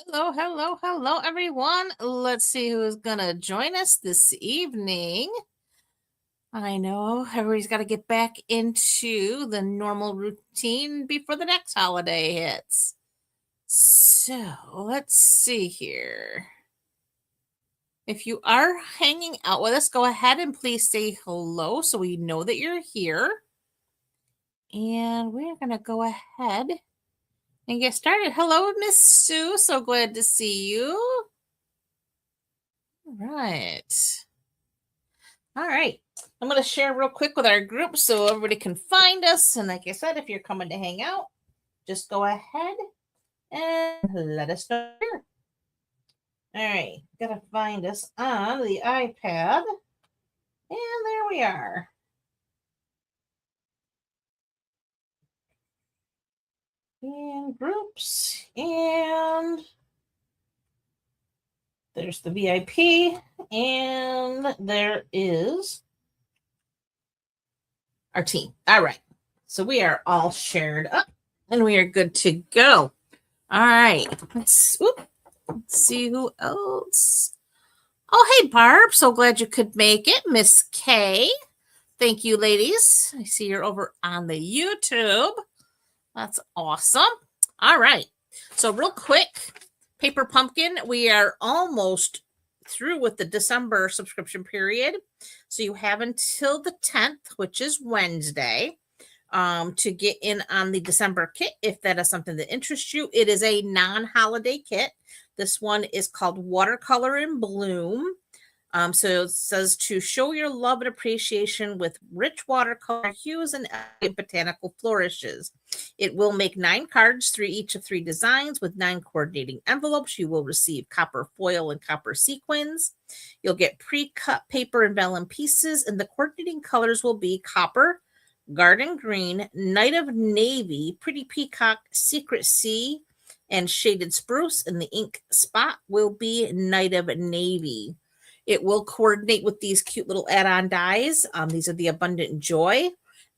Hello, hello, hello, everyone. Let's see who is going to join us this evening. I know everybody's got to get back into the normal routine before the next holiday hits. So let's see here. If you are hanging out with us, go ahead and please say hello so we know that you're here. And we're going to go ahead and get started. Hello, Miss Sue. So glad to see you. All right. All right. I'm going to share real quick with our group so everybody can find us. And like I said, if you're coming to hang out, just go ahead and let us know here. All right. Got to find us on the iPad. And there we are. And groups. And there's the VIP. And there is our team. All right. So we are all shared up and we are good to go. All right. Let's see who else. Oh, hey, Barb. So glad you could make it. Miss K. Thank you, ladies. I see you're over on the YouTube. That's awesome. All right. So real quick, Paper Pumpkin, we are almost through with the December subscription period. So you have until the 10th, which is Wednesday, to get in on the December kit. If that is something that interests you, it is a non-holiday kit. This one is called Watercolor in Bloom. So it says to show your love and appreciation with rich watercolor hues and botanical flourishes. It will make 9 cards, each of 3 designs with 9 coordinating envelopes. You will receive copper foil and copper sequins. You'll get pre-cut paper and vellum pieces, and the coordinating colors will be copper, garden green, night of navy, pretty peacock, secret sea, and shaded spruce, and the ink spot will be night of navy. It will coordinate with these cute little add-on dies. These are the Abundant Joy,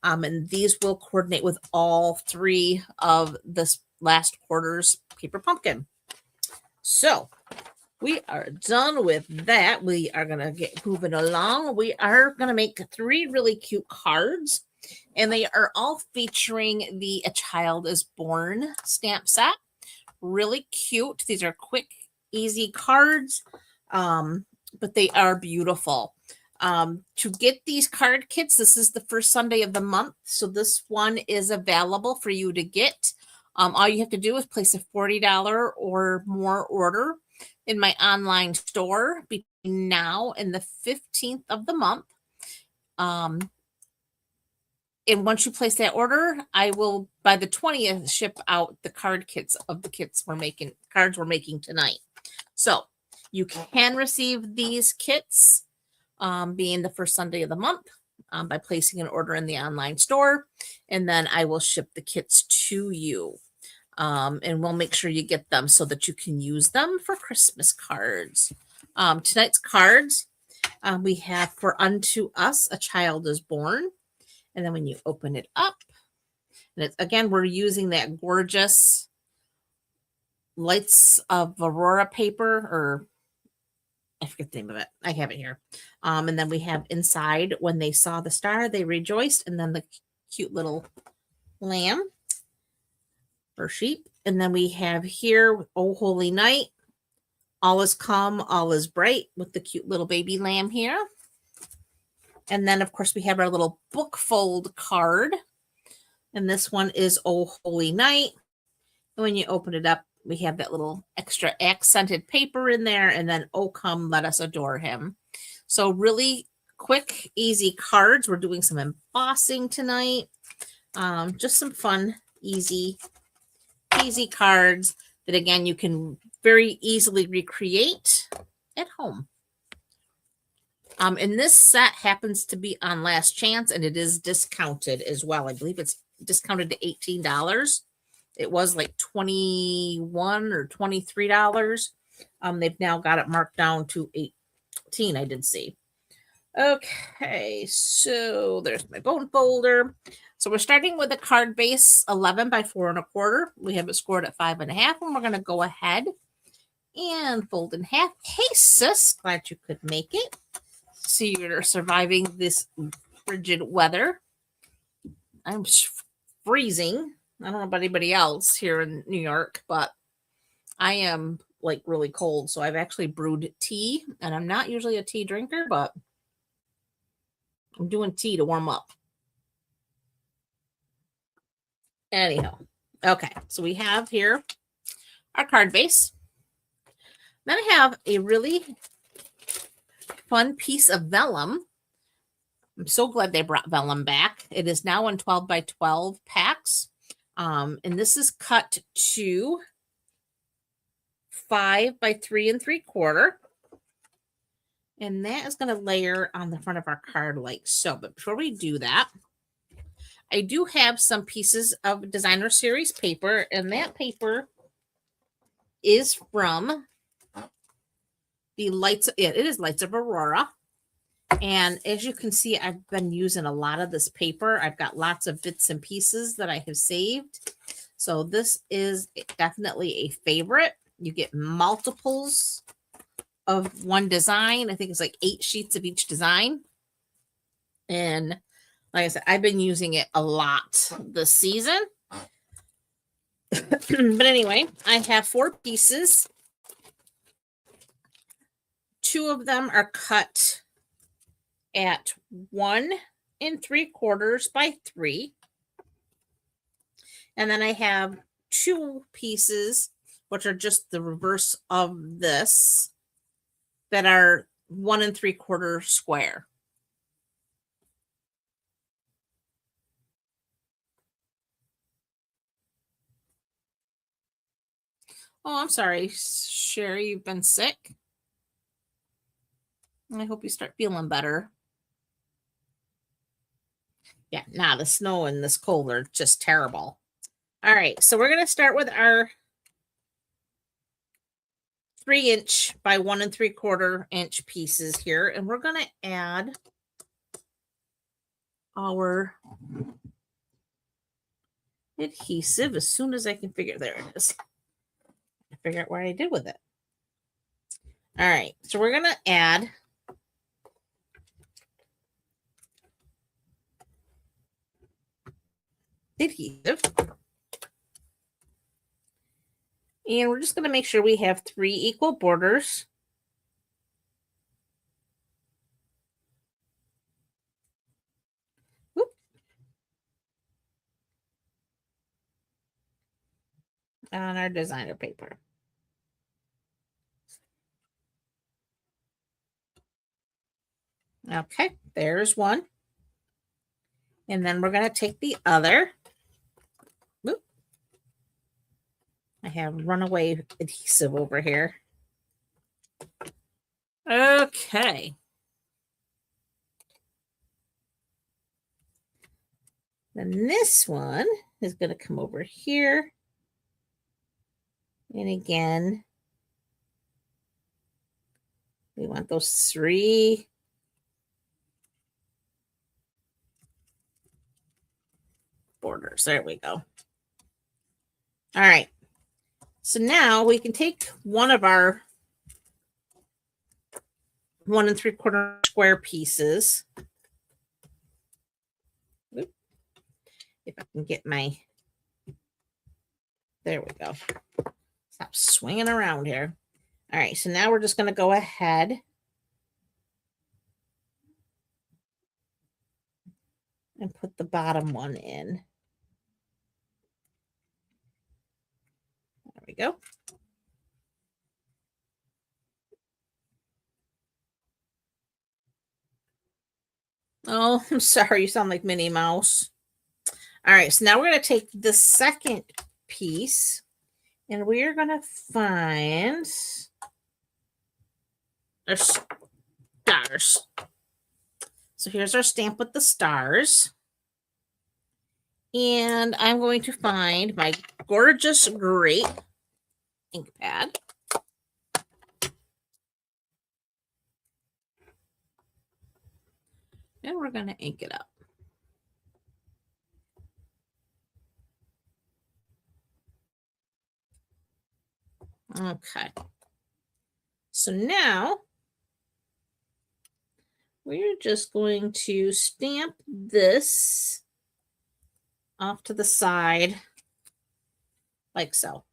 and these will coordinate with all 3 of this last quarter's Paper Pumpkin. So we are done with that. We are going to get moving along. We are going to make 3 really cute cards, and they are all featuring the A Child is Born stamp set. Really cute. These are quick, easy cards, but they are beautiful. To get these card kits, this is the first Sunday of the month, so this one is available for you to get. All you have to do is place a $40 or more order in my online store between now and the 15th of the month. And once you place that order, I will, by the 20th, ship out the card kits of the cards we're making tonight. So you can receive these kits being the first Sunday of the month by placing an order in the online store. And then I will ship the kits to you. And we'll make sure you get them so that you can use them for Christmas cards. Tonight's cards, we have For Unto Us, A Child is Born. And then when you open it up, and it's, again, we're using that gorgeous Lights of Aurora paper, or I forget the name of it. I have it here. And then we have inside, when they saw the star, they rejoiced. And then the cute little lamb or sheep. And then we have here, Oh Holy Night, all is calm, all is bright, with the cute little baby lamb here. And then, of course, we have our little book fold card. And this one is Oh Holy Night. And when you open it up, we have that little extra accented paper in there. And then, Oh Come, Let Us Adore Him. So really quick, easy cards. We're doing some embossing tonight. Just some fun, easy cards that, again, you can very easily recreate at home. And this set happens to be on Last Chance, and it is discounted as well. I believe it's discounted to $18. It was like $21 or $23. They've now got it marked down to $18, I did see. Okay, so there's my bone folder. So we're starting with a card base 11 by 4 1/4. We have it scored at 5.5, and we're going to go ahead and fold in half. Hey, sis, glad you could make it. So you're surviving this frigid weather. I'm freezing. I don't know about anybody else here in New York, but I am like really cold. So I've actually brewed tea, and I'm not usually a tea drinker, but I'm doing tea to warm up. Anyhow, okay, so we have here our card base. Then I have a really fun piece of vellum. I'm so glad they brought vellum back. It is now in 12 by 12 packs. And this is cut to 5 by 3 3/4. And that is going to layer on the front of our card like so. But before we do that, I do have some pieces of designer series paper, and that paper is from the Lights. It is Lights of Aurora. And as you can see, I've been using a lot of this paper. I've got lots of bits and pieces that I have saved. So this is definitely a favorite. You get multiples of one design. I think it's like 8 sheets of each design. And like I said, I've been using it a lot this season. But anyway, I have 4 pieces. 2 of them are cut at 1 3/4 by 3. And then I have 2 pieces, which are just the reverse of this, that are 1 3/4 square. Oh, I'm sorry, Sherry, you've been sick. I hope you start feeling better. Yeah, nah, the snow and this cold are just terrible. All right, so we're going to start with our 3" by 1 3/4" pieces here, and we're going to add our adhesive as soon as I can figure. There it is. Figure out what I did with it. All right, so we're going to add adhesive. And we're just going to make sure we have 3 equal borders. Whoop. On our designer paper. Okay, there's one. And then we're going to take the other. Whoop. I have runaway adhesive over here. Okay. Then this one is going to come over here. And again, we want those 3 borders. There we go. All right. So now we can take one of our 1 3/4 square pieces. Oop. If I can get my, there we go. Stop swinging around here. All right, so now we're just going to go ahead and put the bottom one in. There we go. Oh, I'm sorry. You sound like Minnie Mouse. All right, so now we're going to take the second piece and we are going to find our stars. So here's our stamp with the stars. And I'm going to find my gorgeous grape ink pad. And we're going to ink it up. Okay. So now we're just going to stamp this off to the side like so.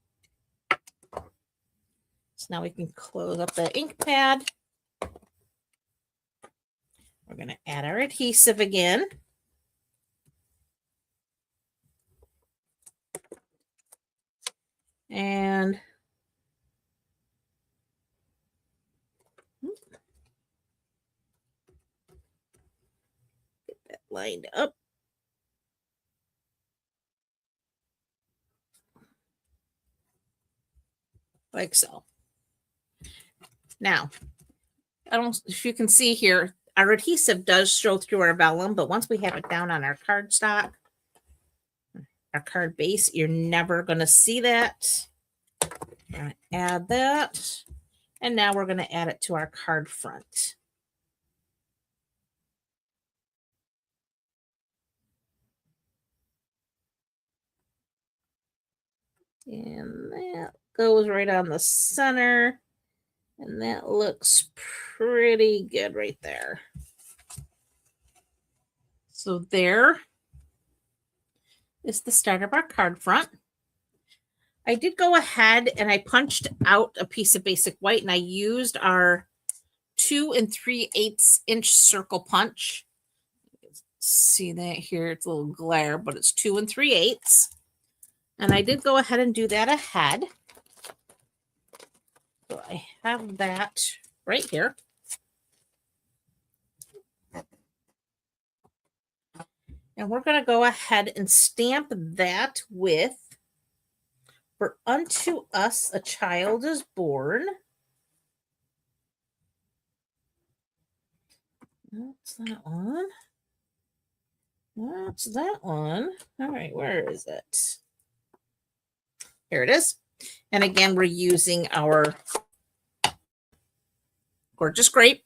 So now we can close up the ink pad. We're going to add our adhesive again. And get that lined up. Like so. Now, I don't know if you can see here, our adhesive does show through our vellum, but once we have it down on our cardstock, our card base, you're never going to see that. We're going to add that. And now we're going to add it to our card front. And that goes right on the center. And that looks pretty good right there. So there is the start of our card front. I did go ahead and I punched out a piece of basic white, and I used our 2 3/8 inch circle punch. See that here? It's a little glare, but it's 2 3/8. And I did go ahead and do that ahead. So I have that right here. And we're going to go ahead and stamp that with "For unto us a child is born." That's that one. That's that one. All right, where is it? Here it is. And again, we're using our gorgeous grape.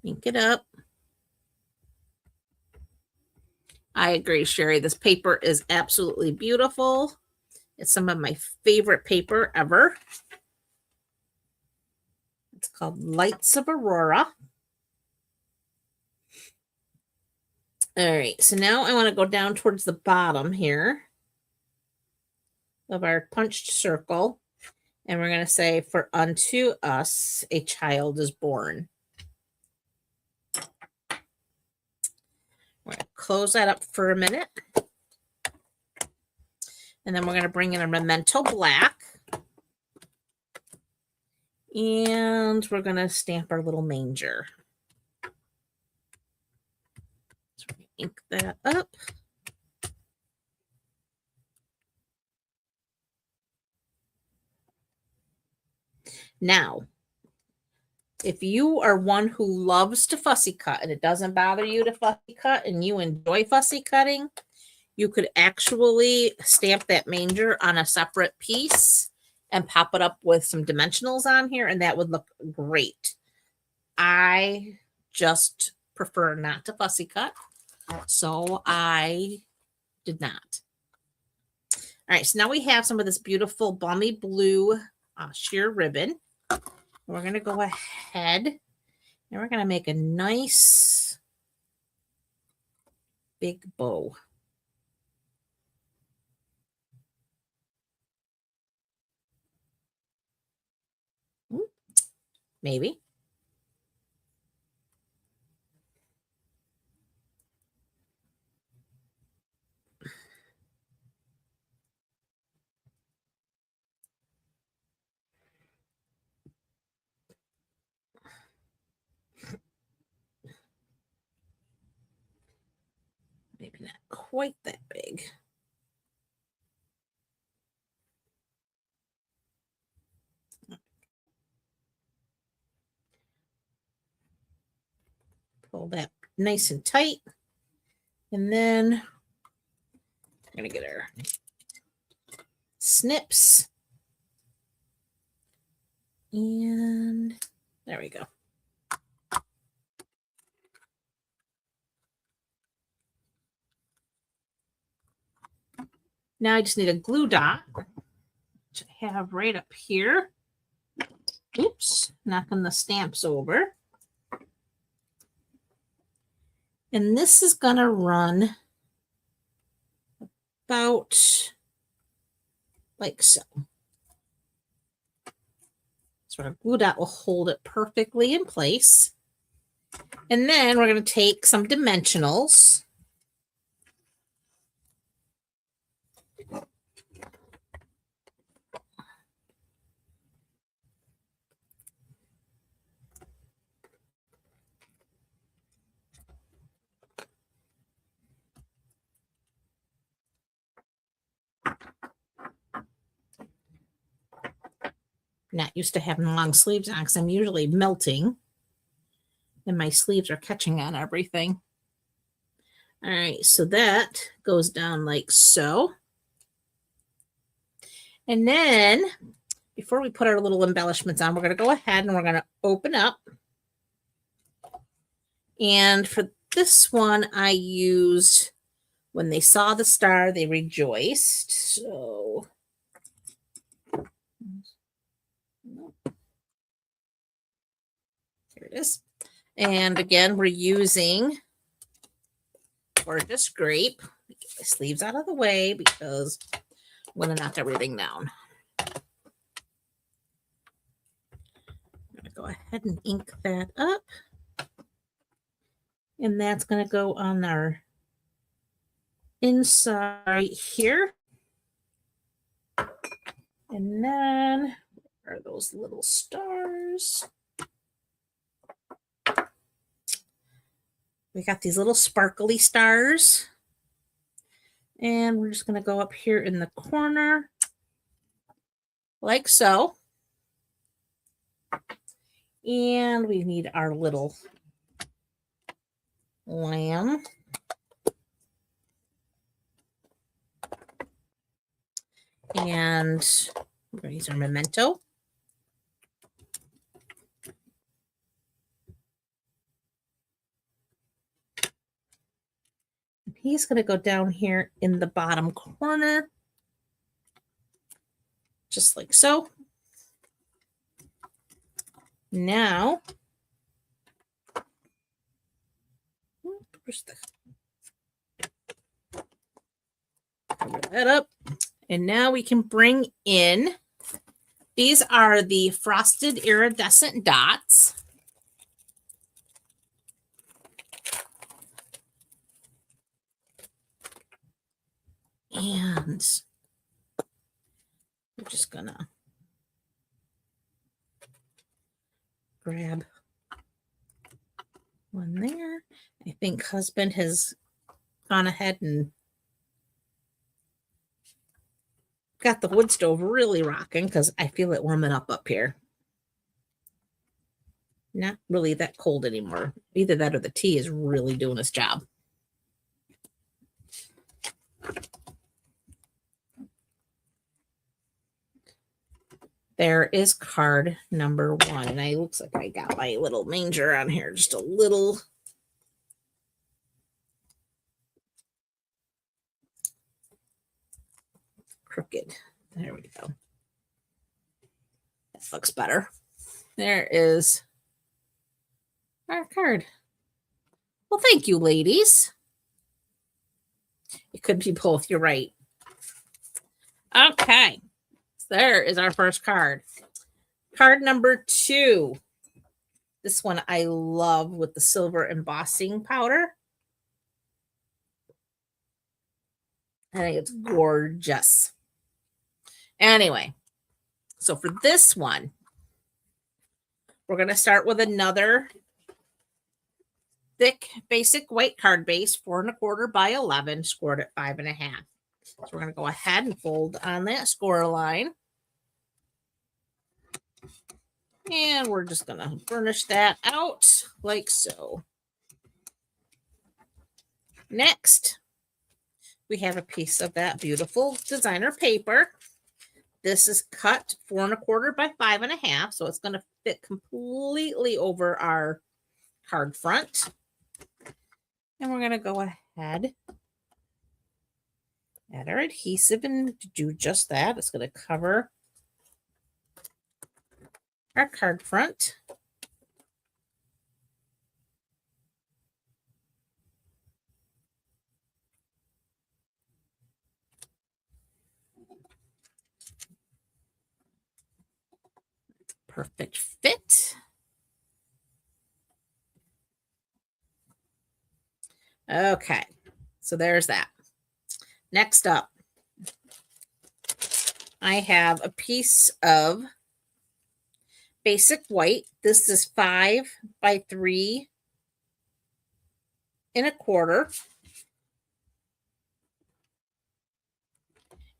Ink it up. I agree, Sherry. This paper is absolutely beautiful. It's some of my favorite paper ever. It's called Lights of Aurora. All right, so now I want to go down towards the bottom here of our punched circle. And we're going to say, "For unto us a child is born." We're going to close that up for a minute. And then we're going to bring in a Memento Black. And we're going to stamp our little manger. So we ink that up. Now, if you are one who loves to fussy cut and it doesn't bother you to fussy cut and you enjoy fussy cutting, you could actually stamp that manger on a separate piece and pop it up with some dimensionals on here, and that would look great. I just prefer not to fussy cut, so I did not. All right, so now we have some of this beautiful balmy blue sheer ribbon. We're going to go ahead and we're going to make a nice big bow. Maybe. Maybe not quite that big. Pull that nice and tight. And then I'm going to get our snips. And there we go. Now I just need a glue dot. which I have right up here. Oops, knocking the stamps over. And this is going to run about like so. So our glue dot will hold it perfectly in place. And then we're going to take some dimensionals. Not used to having long sleeves on because I'm usually melting and my sleeves are catching on everything. All right, so that goes down like so. And then before we put our little embellishments on, we're going to go ahead and we're going to open up. And for this one, I used When They Saw the Star, They Rejoiced. So here it is. And again, we're using Gorgeous Grape. Get my sleeves out of the way because I'm going to knock everything down. I'm going to go ahead and ink that up. And that's going to go on our inside right here. And then where are those little stars? We got these little sparkly stars. And we're just going to go up here in the corner like so. And we need our little lamb. And we're going to use our memento. He's going to go down here in the bottom corner, just like so. Now, cover that up. And now we can bring in, these are the frosted iridescent dots. And we're just gonna grab one there. I think husband has gone ahead and got the wood stove really rocking because I feel it warming up here. Not really that cold anymore. Either that or the tea is really doing its job. There is card number 1. And it looks like I got my little manger on here just a little. Crooked. There we go. That looks better. There is our card. Well, thank you, ladies. It could be both. You're right. Okay. There is our first card. Card number 2. This one I love with the silver embossing powder. I think it's gorgeous. Anyway, so for this one, we're going to start with another thick basic white card base, 4 1/4 by 11, scored at 5 1/2. So we're going to go ahead and fold on that score line. And we're just going to burnish that out like so. Next, we have a piece of that beautiful designer paper. This is cut 4 1/4 by 5 1/2. So it's going to fit completely over our card front. And we're going to go ahead, add our adhesive and do just that. It's going to cover our card front. Perfect fit. Okay, so there's that. Next up, I have a piece of basic white. This is 5 by 3 1/4.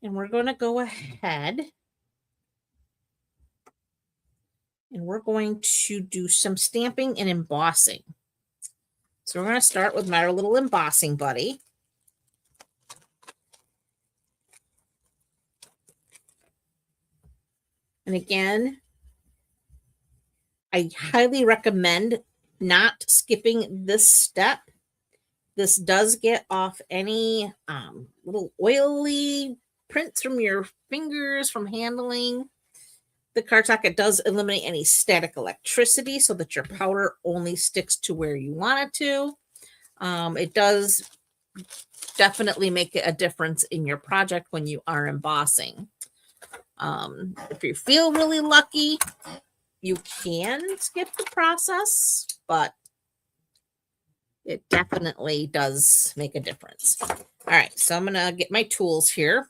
And we're going to go ahead and we're going to do some stamping and embossing. So we're going to start with my little embossing buddy. And again, I highly recommend not skipping this step. This does get off any little oily prints from your fingers from handling the cardstock. It does eliminate any static electricity so that your powder only sticks to where you want it to. It does definitely make a difference in your project when you are embossing. If you feel really lucky, you can skip the process, but it definitely does make a difference. All right, so I'm going to get my tools here.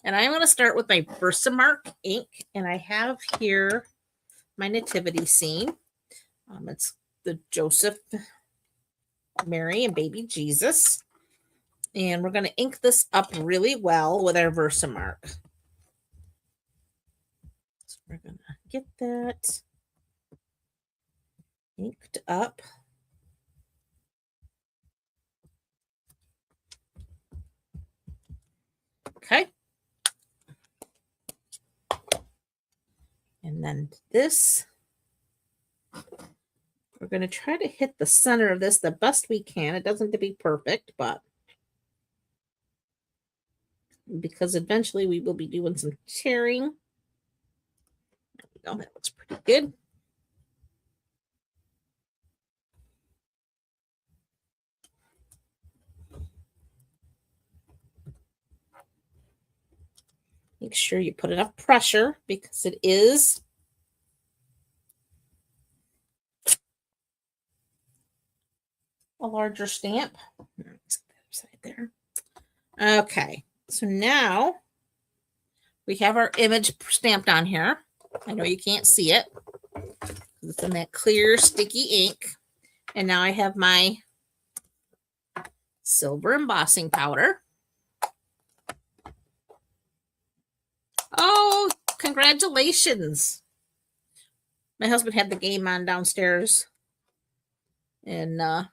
And I'm going to start with my Versamark ink. And I have here my nativity scene. It's the Joseph, Mary, and baby Jesus. And we're going to ink this up really well with our Versamark. So we're going to get that inked up. Okay. And then this, we're going to try to hit the center of this the best we can. It doesn't have to be perfect, but because eventually we will be doing some tearing. There we go. That looks pretty good. Make sure you put enough pressure because it is a larger stamp. Side there. Okay, so now we have our image stamped on here. I know you can't see it. It's in that clear sticky ink. And now I have my silver embossing powder. Oh, congratulations. My husband had the game on downstairs. And the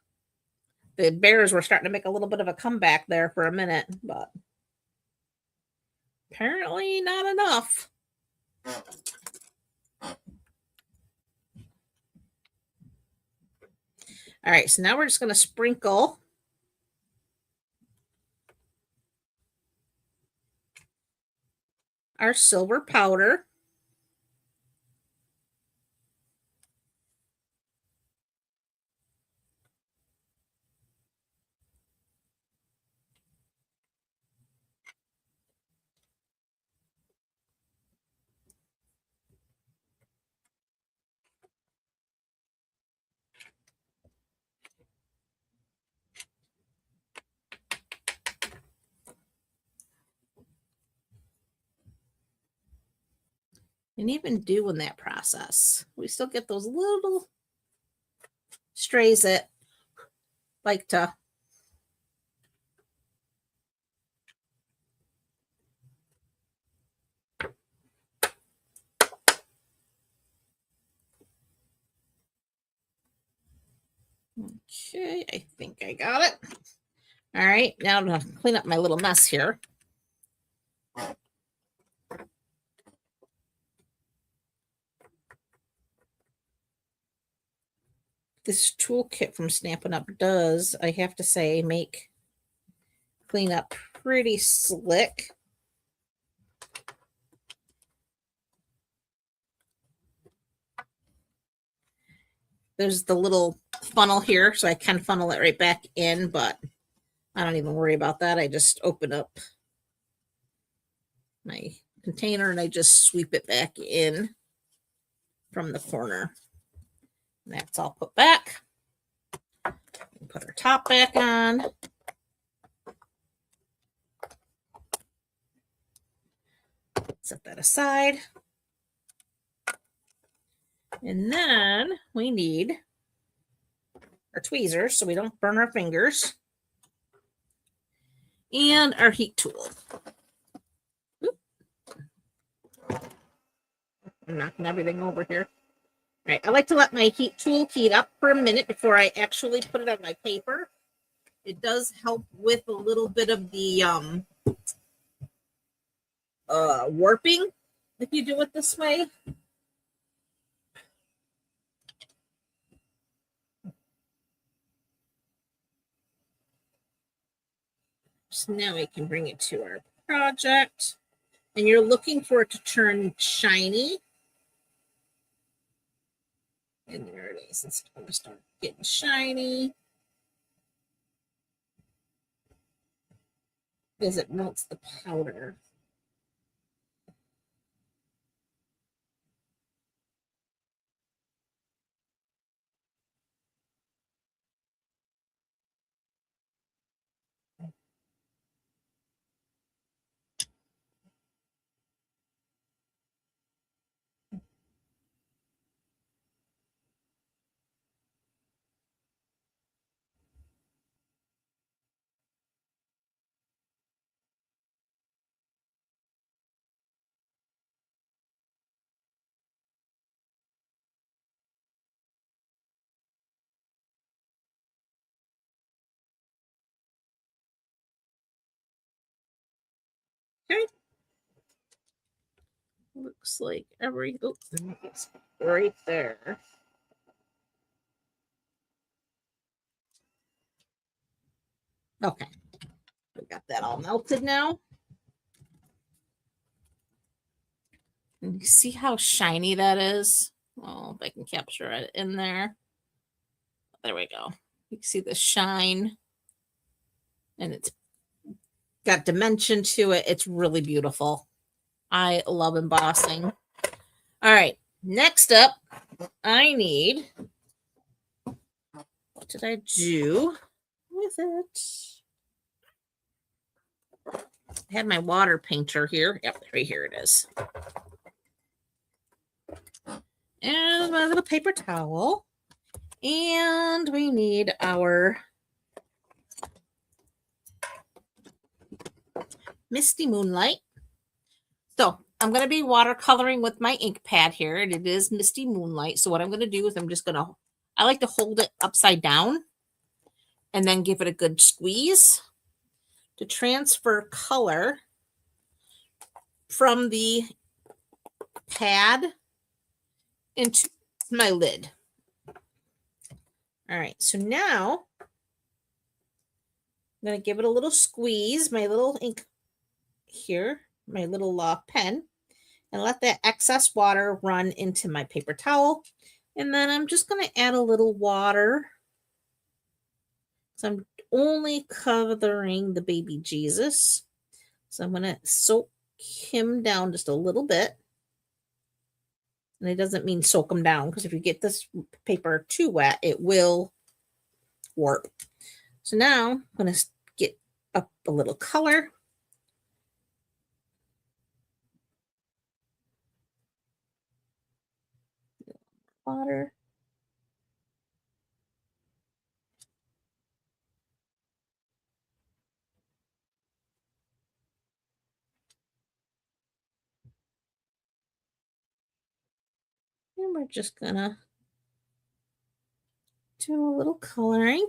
Bears were starting to make a little bit of a comeback there for a minute, but apparently not enough. All right, so now we're just going to sprinkle our silver powder. And even doing that process, we still get those little strays that like to okay, I think I got it. All right, now I'm going to clean up my little mess here. This toolkit from Stampin' Up does, I have to say, make clean up pretty slick. there's the little funnel here, so I can funnel it right back in, but I don't even worry about that. I just open up my container and I just sweep it back in from the corner. And that's all put back. Put our top back on. Set that aside. And then we need our tweezers so we don't burn our fingers. And our heat tool. Oop. I'm knocking everything over here. All right, I like to let my heat tool heat up for a minute before I actually put it on my paper. It does help with a little bit of the warping if you do it this way. So now we can bring it to our project. And you're looking for it to turn shiny. And there it is. It's going to start getting shiny. Because it melts the powder. Okay. Looks like it's right there. Okay. We got that all melted now. And you see how shiny that is? Oh, if I can capture it in there. There we go. You can see the shine. And it's got dimension to it. It's really beautiful. I love embossing. All right. Next up, I need, what did I do with it? I had my water painter here. Yep, right here it is. And my little paper towel. And we need our Misty Moonlight. So I'm going to be watercoloring with my ink pad here, and it is Misty Moonlight. So what I'm going to do is I like to hold it upside down and then give it a good squeeze to transfer color from the pad into my lid. All right, so now I'm going to give it a little squeeze, my little ink here, my little pen, and let that excess water run into my paper towel. And then I'm just going to add a little water. So I'm only covering the baby Jesus. So I'm going to soak him down just a little bit. And it doesn't mean soak them down, because if you get this paper too wet, it will warp. So now I'm going to get up a little color. Water. And we're just going to do a little coloring.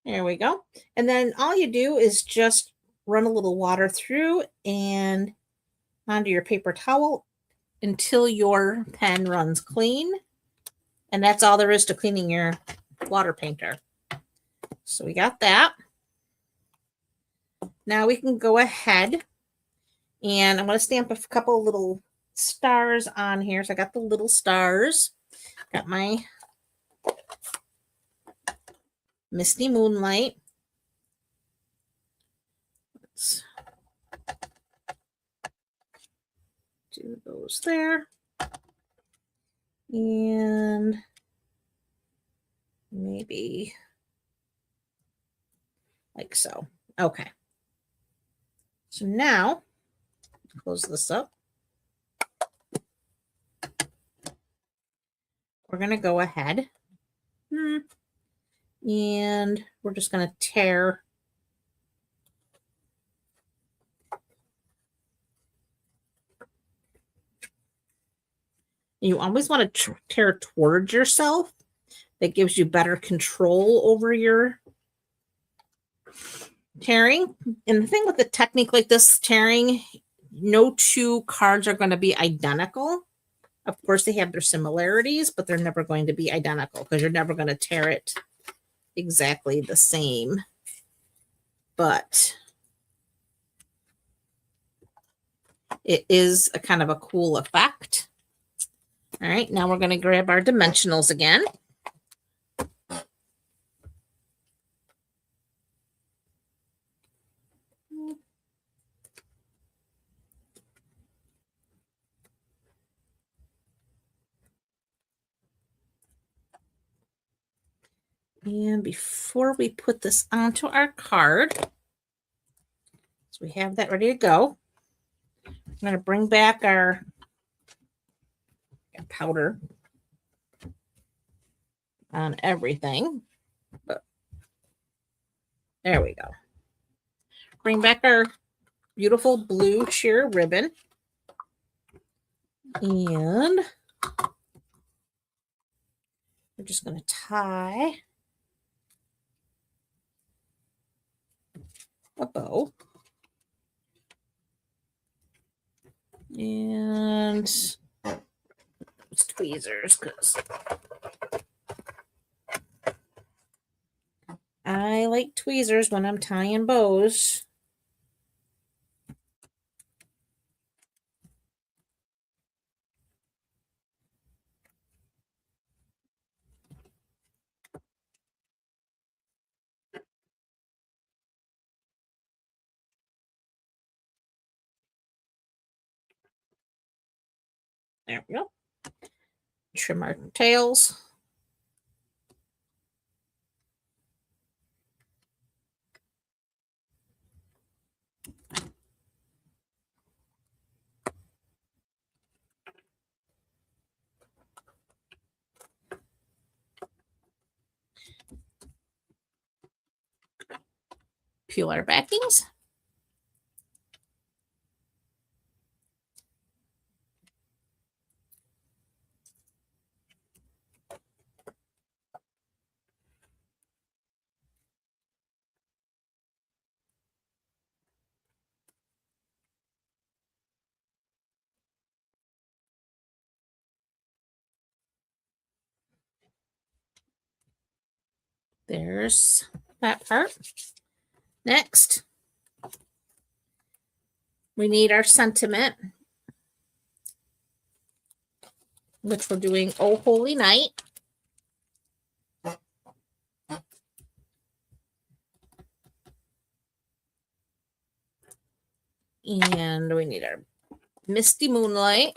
There we go. And then all you do is just run a little water through and onto your paper towel until your pen runs clean. And that's all there is to cleaning your water painter. So we got that. Now we can go ahead and I'm going to stamp a couple of little stars on here. So I got the little stars. Got my Misty Moonlight. Let's do those there. And maybe like so. Okay. So now, close this up. We're going to go ahead and we're just going to tear you always want to tear towards yourself. That gives you better control over your tearing. And the thing with the technique like this tearing, no two cards are going to be identical. Of course, they have their similarities, but they're never going to be identical because you're never going to tear it exactly the same. But it is a kind of a cool effect. All right, now we're going to grab our dimensionals again. And before we put this onto our card, so we have that ready to go, I'm going to bring back our powder on everything. But there we go. Bring back our beautiful blue sheer ribbon. And we're just going to tie a bow. And it's tweezers because I like tweezers when I'm tying bows. There we go. Trim our tails. Peel our backings. There's that part. Next, we need our sentiment, which we're doing Oh Holy Night. And we need our Misty Moonlight.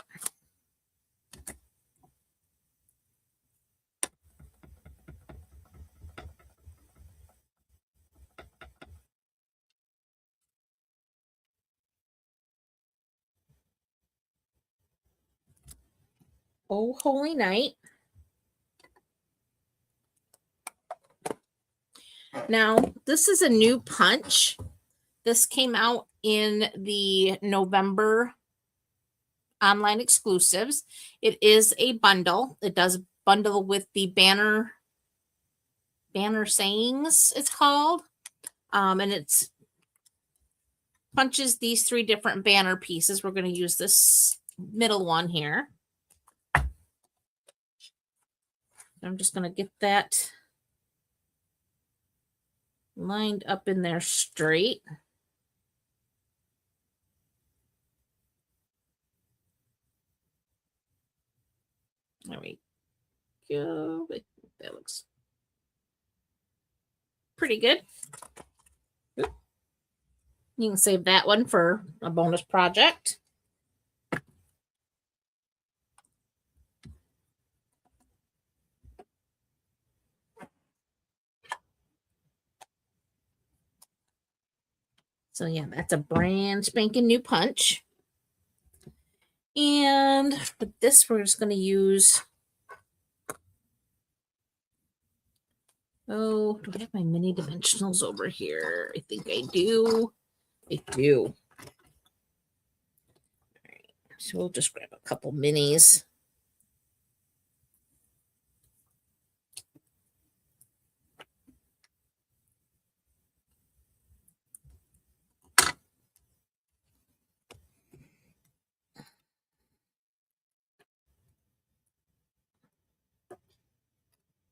Oh Holy Night. Now, this is a new punch. This came out in the November online exclusives. It is a bundle. It does bundle with the banner sayings, it's called. And it's punches these 3 different banner pieces. We're going to use this middle one here. I'm just going to get that lined up in there straight. There we go. That looks pretty good. You can save that one for a bonus project. So yeah, that's a brand spanking new punch. And with this, we're just going to use, do I have my mini dimensionals over here? I think I do. I do. All right, so we'll just grab a couple minis.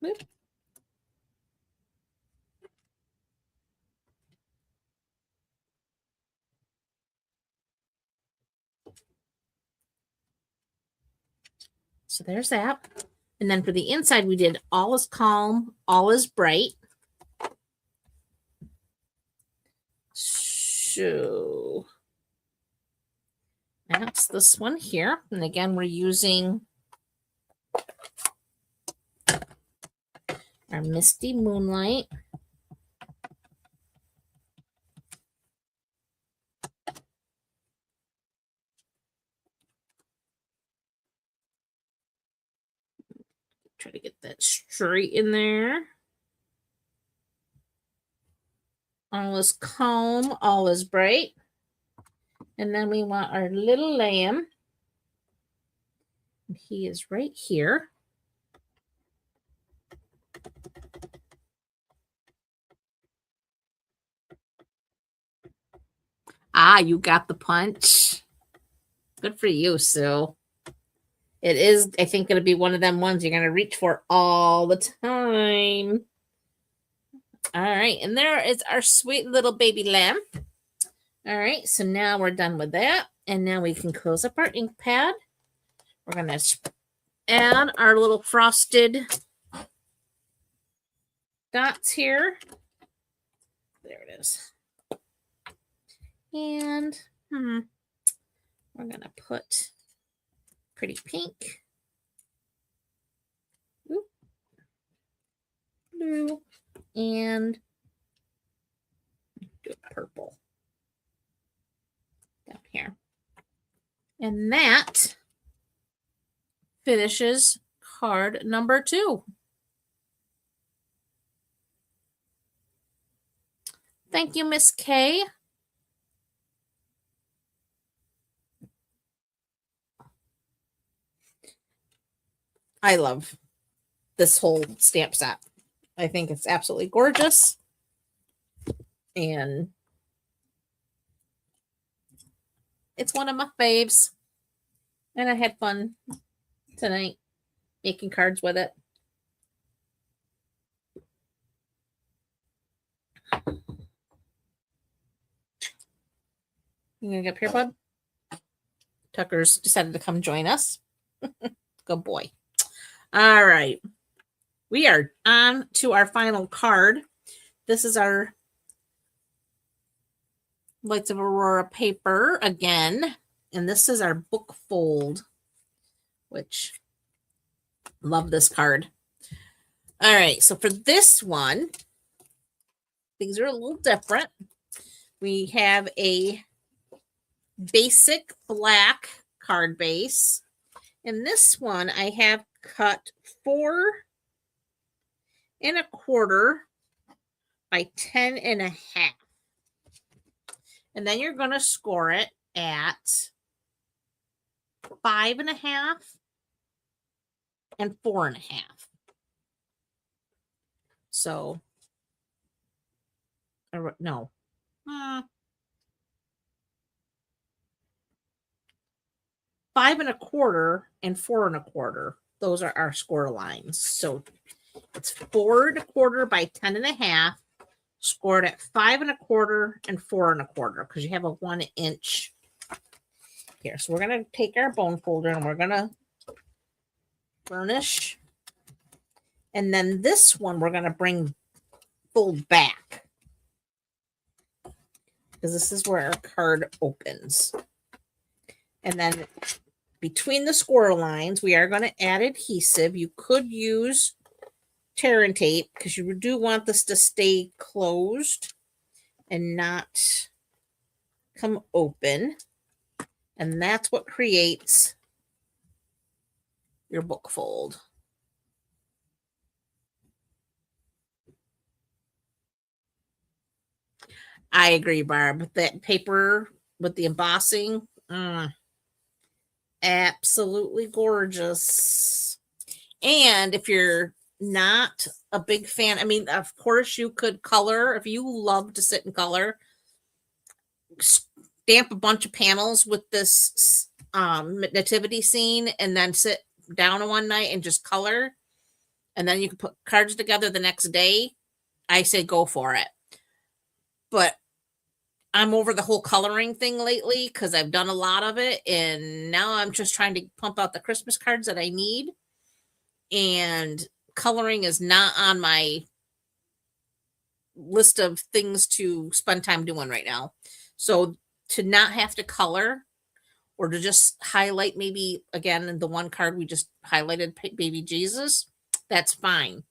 Boop. So there's that. And then for the inside, we did all is calm, all is bright. So that's this one here. And again, we're using our Misty Moonlight. Try to get that straight in there. All is calm, all is bright. And then we want our little lamb. He is right here. Ah, you got the punch. Good for you, Sue. It is, I think, going to be one of them ones you're going to reach for all the time. All right, and there is our sweet little baby lamb. All right, so now we're done with that. And now we can close up our ink pad. We're going to add our little frosted dots here. There it is. And we're going to put pretty pink, blue, and do a purple down here. And that finishes card number 2. Thank you, Miss Kay. I love this whole stamp set. I think it's absolutely gorgeous. And it's one of my faves. And I had fun tonight making cards with it. You gonna get up here, bud? Tucker's decided to come join us. Good boy. All right. We are on to our final card. This is our Lights of Aurora paper again. And this is our book fold, which love this card. All right. So for this one, things are a little different. We have a basic black card base. And this one I have cut 4 1/4 by 10 1/2. And then you're going to score it at 5 1/2 and 4 1/2. So, no. 5 1/4 and 4 1/4. Those are our score lines. So it's 4 1/4 by 10 1/2, scored at 5 1/4 and 4 1/4 because you have a 1 inch here. So we're going to take our bone folder and we're going to burnish. And then this one we're going to bring fold back because this is where our card opens. And then between the score lines, we are going to add adhesive. You could use tear and tape because you do want this to stay closed and not come open. And that's what creates your book fold. I agree, Barb. That paper with the embossing, absolutely gorgeous. And if you're not a big fan, I mean, of course you could color. If you love to sit and color, stamp a bunch of panels with this nativity scene and then sit down one night and just color. And then you can put cards together the next day. I say go for it. But I'm over the whole coloring thing lately because I've done a lot of it. And now I'm just trying to pump out the Christmas cards that I need. And coloring is not on my list of things to spend time doing right now. So to not have to color or to just highlight maybe, again, the one card we just highlighted, Baby Jesus, that's fine.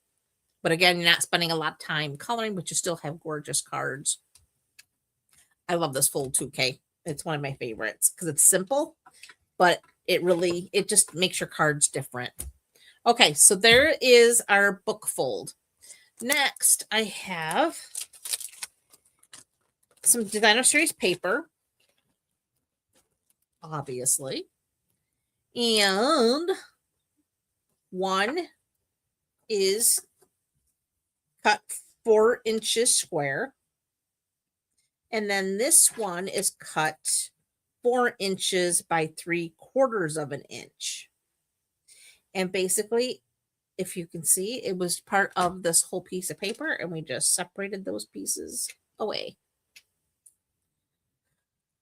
But again, you're not spending a lot of time coloring, but you still have gorgeous cards. I love this fold 2K. It's one of my favorites because it's simple, but it just makes your cards different. Okay, so there is our book fold. Next, I have some Designer Series paper, obviously, and one is cut 4 inches square. And then this one is cut 4 inches by 3/4 of an inch. And basically, if you can see, it was part of this whole piece of paper and we just separated those pieces away.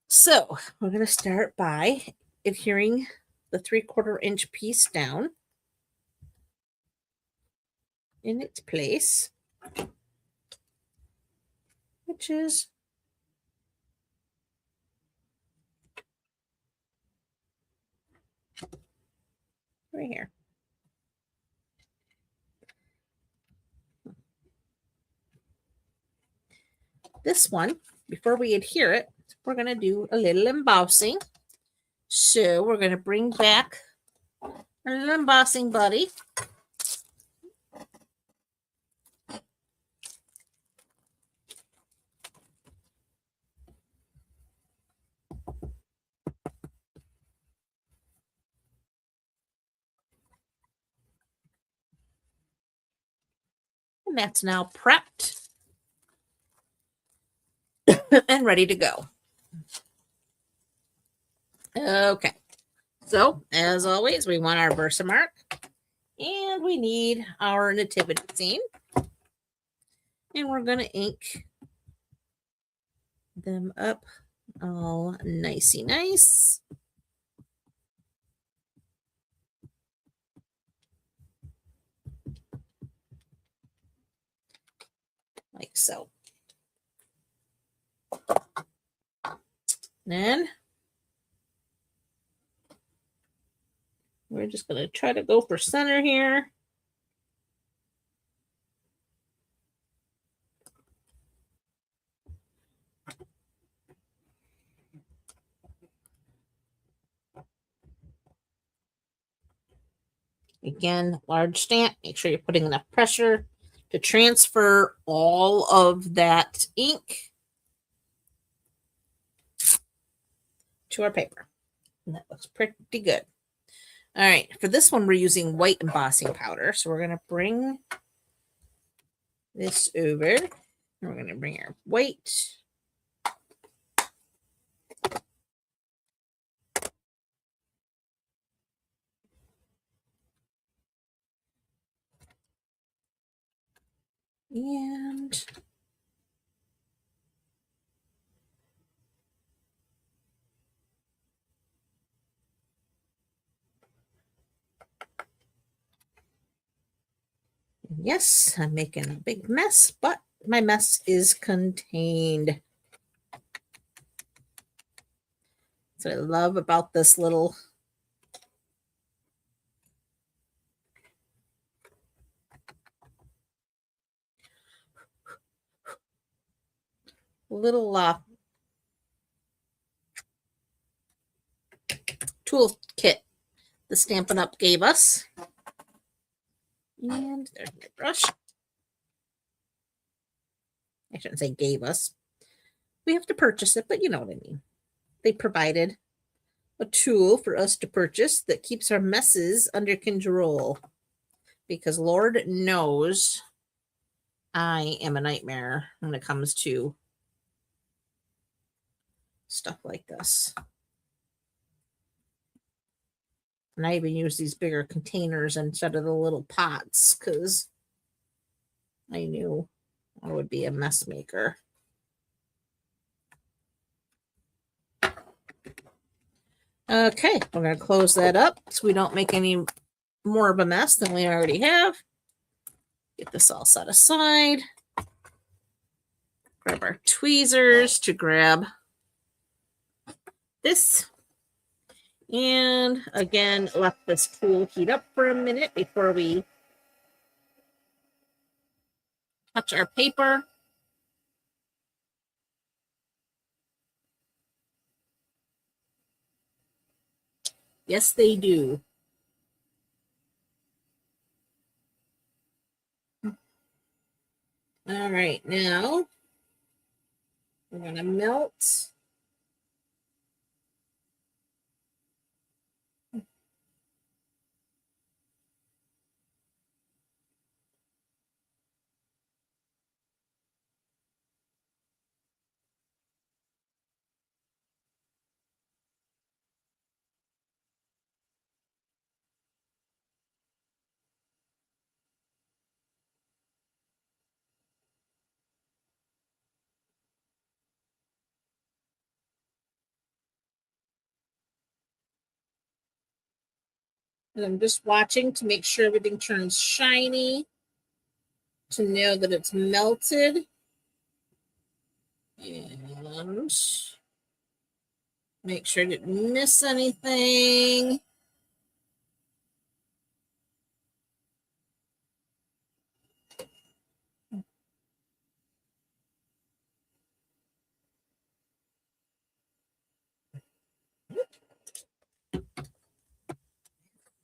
So we're going to start by adhering the 3/4 inch piece down in its place, which is right here. This one, before we adhere it, we're going to do a little embossing. So we're going to bring back our little embossing buddy. And that's now prepped and ready to go. Okay. So, as always, we want our Versamark and we need our nativity scene. And we're going to ink them up all nicey nice. Like so. Then we're just going to try to go for center here. Again, large stamp. Make sure you're putting enough pressure to transfer all of that ink to our paper. And that looks pretty good. All right, for this one, we're using white embossing powder. So we're going to bring this over. And we're going to bring our white. And yes, I'm making a big mess, but my mess is contained. That's what I love about this little tool kit the Stampin' Up gave us. And there's my brush. I shouldn't say gave us. We have to purchase it, but you know what I mean. They provided a tool for us to purchase that keeps our messes under control. Because Lord knows I am a nightmare when it comes to stuff like this. And I even use these bigger containers instead of the little pots because I knew I would be a mess maker. Okay, we're going to close that up so we don't make any more of a mess than we already have. Get this all set aside. Grab our tweezers to grab this. And again, let this tool heat up for a minute before we touch our paper. Yes, they do. All right, now we're going to melt. And I'm just watching to make sure everything turns shiny, to know that it's melted. And make sure I didn't miss anything.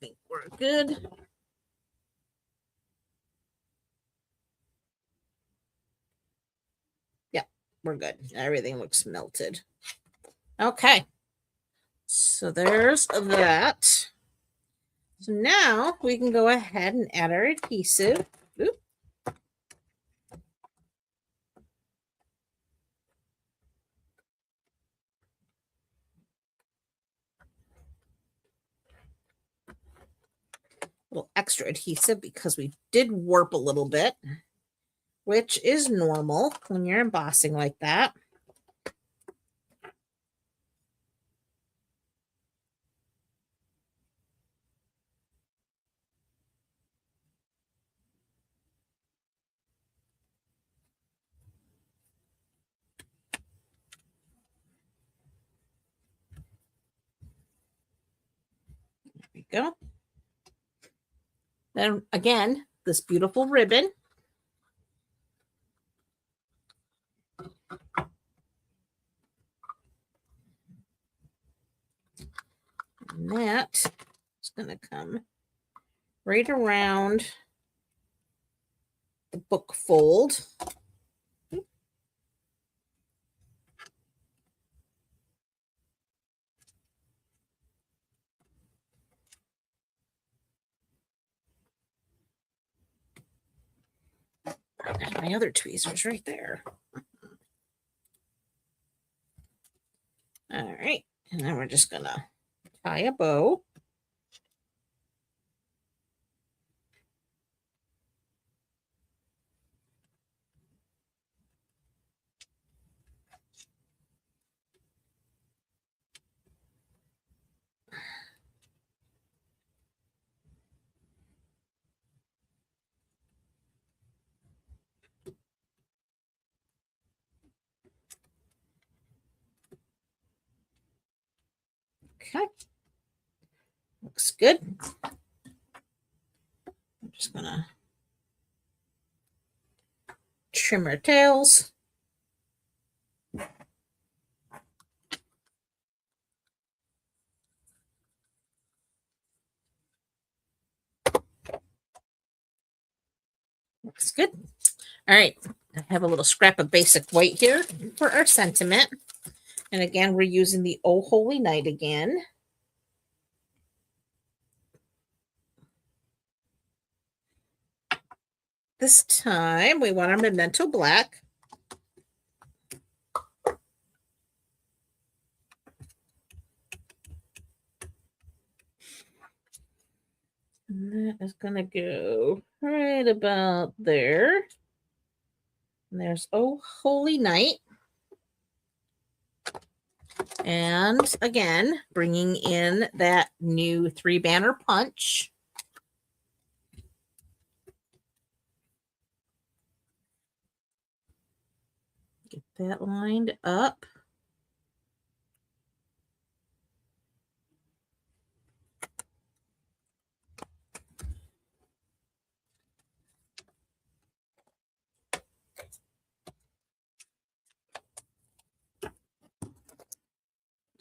I think we're good. Yeah, we're good. Everything looks melted. Okay. So there's that. So now we can go ahead and add our adhesive. Oop. A little extra adhesive because we did warp a little bit, which is normal when you're embossing like that. There we go. Then again, this beautiful ribbon. And that is going to come right around the book fold. And my other tweezers right there. All right. And then we're just going to tie a bow. Okay. Looks good. I'm just going to trim our tails. Looks good. All right. I have a little scrap of basic white here for our sentiment. And again, we're using the Oh Holy Night again. This time we want our Memento Black. And that is going to go right about there. And there's Oh Holy Night. And again, bringing in that new 3-banner punch. Get that lined up.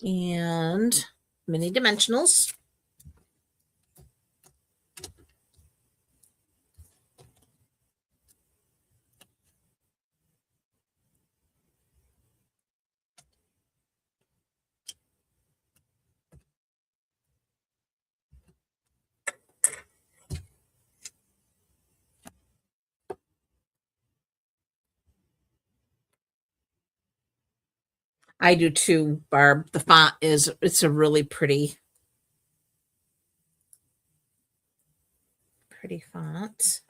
And mini dimensionals. I do too, Barb. The font it's a really pretty font.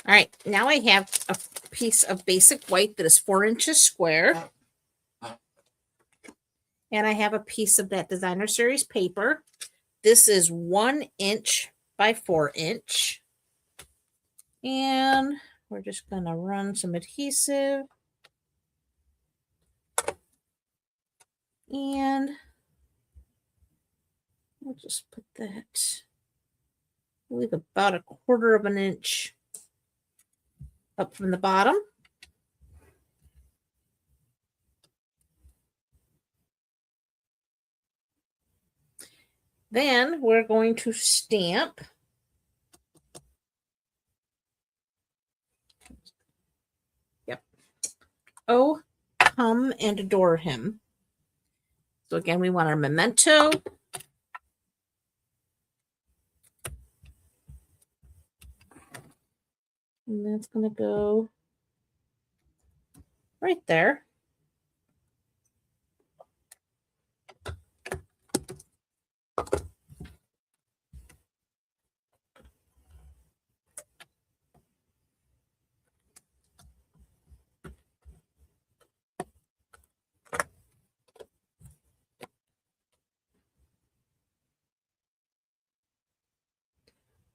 All right, now I have a piece of basic white that is 4 inches square. And I have a piece of that designer series paper. This is 1 inch by 4 inch. And we're just going to run some adhesive. And we'll just put that, leave about 1/4 of an inch up from the bottom. Then we're going to stamp Oh, come and adore him. So again, we want our memento. And that's going to go right there.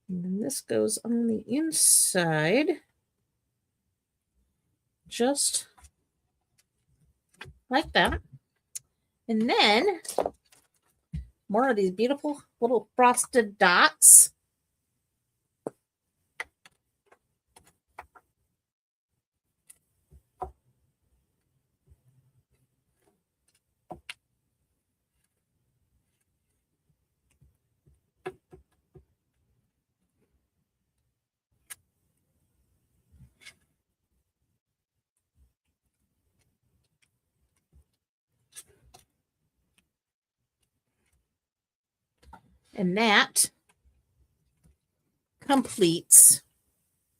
And then this goes on the inside, just like that. And then more of these beautiful little frosted dots. And that completes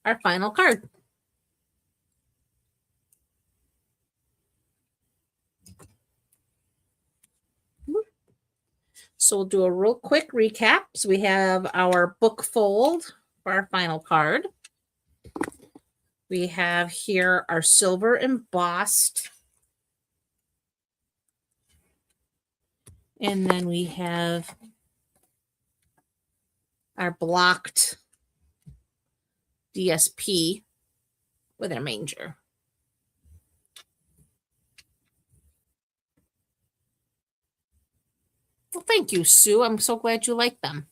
our final card. So we'll do a real quick recap. So we have our book fold for our final card. We have here our silver embossed And then we have our blocked DSP with our manger. Well, thank you, Sue. I'm so glad you like them.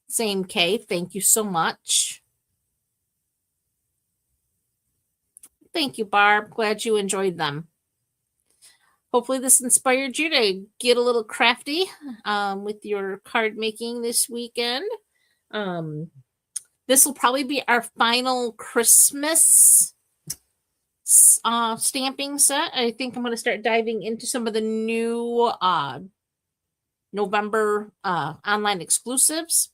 Same Kay, thank you so much. Thank you, Barb. Glad you enjoyed them. Hopefully this inspired you to get a little crafty with your card making this weekend. This will probably be our final Christmas stamping set. I think I'm going to start diving into some of the new November online exclusives.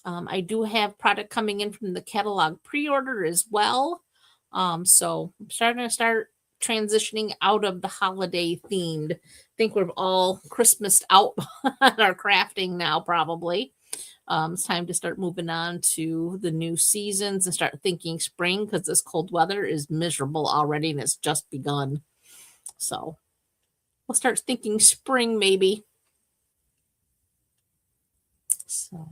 I do have product coming in from the catalog pre-order as well. So I'm starting to transitioning out of the holiday themed. I think we're all Christmased out on our crafting now, probably. It's time to start moving on to the new seasons and start thinking spring, because this cold weather is miserable already and it's just begun. So we'll start thinking spring maybe. So,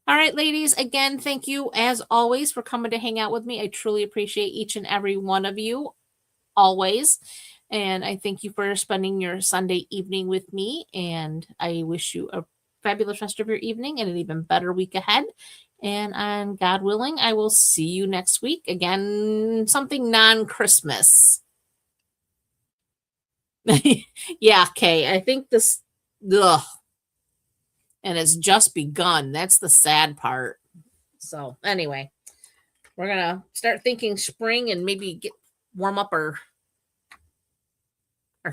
all right, ladies, again, thank you as always for coming to hang out with me. I truly appreciate each and every one of you always. And I thank you for spending your Sunday evening with me. And I wish you a fabulous rest of your evening and an even better week ahead. And on God willing, I will see you next week. Again, something non-Christmas. Yeah, Kay. I think this, ugh. And it's just begun. That's the sad part. So anyway, we're going to start thinking spring and maybe warm up our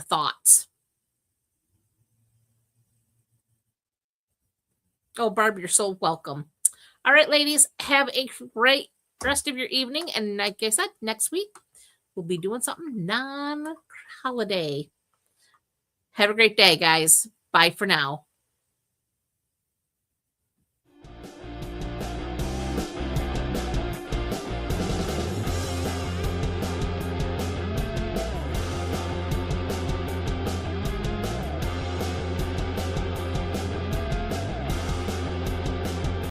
thoughts. Oh, Barb, you're so welcome. All right, ladies, have a great rest of your evening. And like I said, next week, we'll be doing something non-holiday. Have a great day, guys. Bye for now.